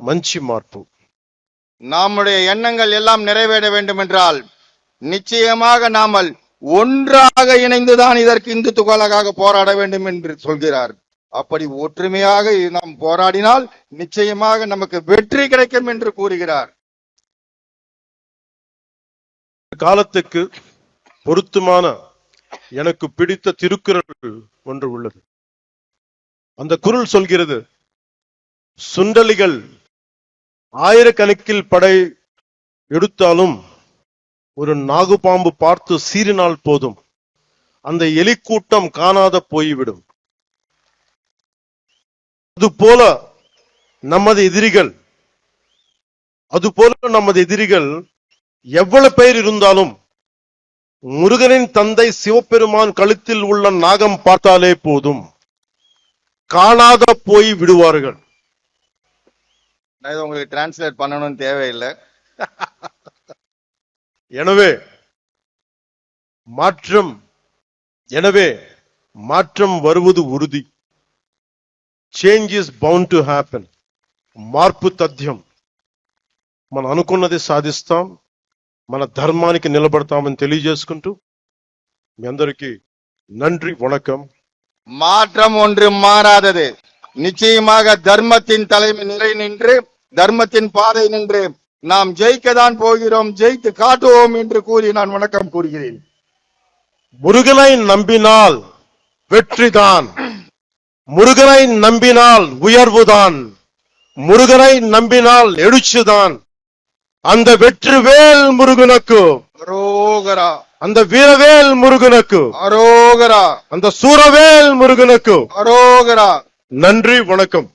మంచి మార్పు. நம்முடைய எண்ணங்கள் எல்லாம் நிறைவேற வேண்டும் என்றால் நிச்சயமாக நாமல் ஒன்றாக இணைந்துதான் இதற்கு இந்துத்துவக்காக போராட வேண்டும் என்று சொல்கிறார். அப்படி ஒற்றுமையாக நாம் போராடினால் நிச்சயமாக நமக்கு வெற்றி கிடைக்கும் என்று கூறுகிறார். காலத்துக்கு பொருத்தமான எனக்கு பிடித்த திருக்குறள் ஒன்று உள்ளது. அந்த குறள் சொல்கிறது, சுண்டலிகள் ஆயிரக்கணக்கில் படை எடுத்தாலும் ஒரு நாகுபாம்பு பார்த்து சீறினால் போதும், அந்த எலிக்கூட்டம் காணாத போய்விடும். அதுபோல நமது எதிரிகள் எவ்வளவு பேர் இருந்தாலும் முருகனின் தந்தை சிவபெருமான் கழுத்தில் உள்ள நாகம் பார்த்தாலே போதும், காணாத போய் விடுவார்கள். உங்களுக்கு டிரான்ஸ்லேட் பண்ணணும்னு தேவையில்லை. எனவே மாற்றம் வருவது உறுதி. Change is bound to happen. మార్పు తథ్యం. మనం అనుకున్నది సాధిస్తాం, మన ధర్మానికి నిలబడతామని తెలియజేసుకుంటూ మీ అందరికీ நன்றி, வணக்கம். மாற்றம் ஒன்று மாறாதது. நிச்சயமாக தர்மத்தின் தலைமை நிலை நின்று தர்மத்தின் பாதை நின்று நாம் ஜெயிக்கத்தான் போகிறோம், ஜெயித்து காட்டுவோம் என்று கூறி நான் வணக்கம் கூறுகிறேன். முருகனை நம்பினால் வெற்றிதான், முருகனை நம்பினால் உயர்வுதான், முருகனை நம்பினால் எழுச்சிதான். அந்த வெற்றிவேல் முருகனுக்கு அரோகரா, அந்த வீரவேல் முருகனுக்கு அரோகரா, அந்த சூரவேல் முருகனுக்கு அரோகரா. நன்றி, வணக்கம்.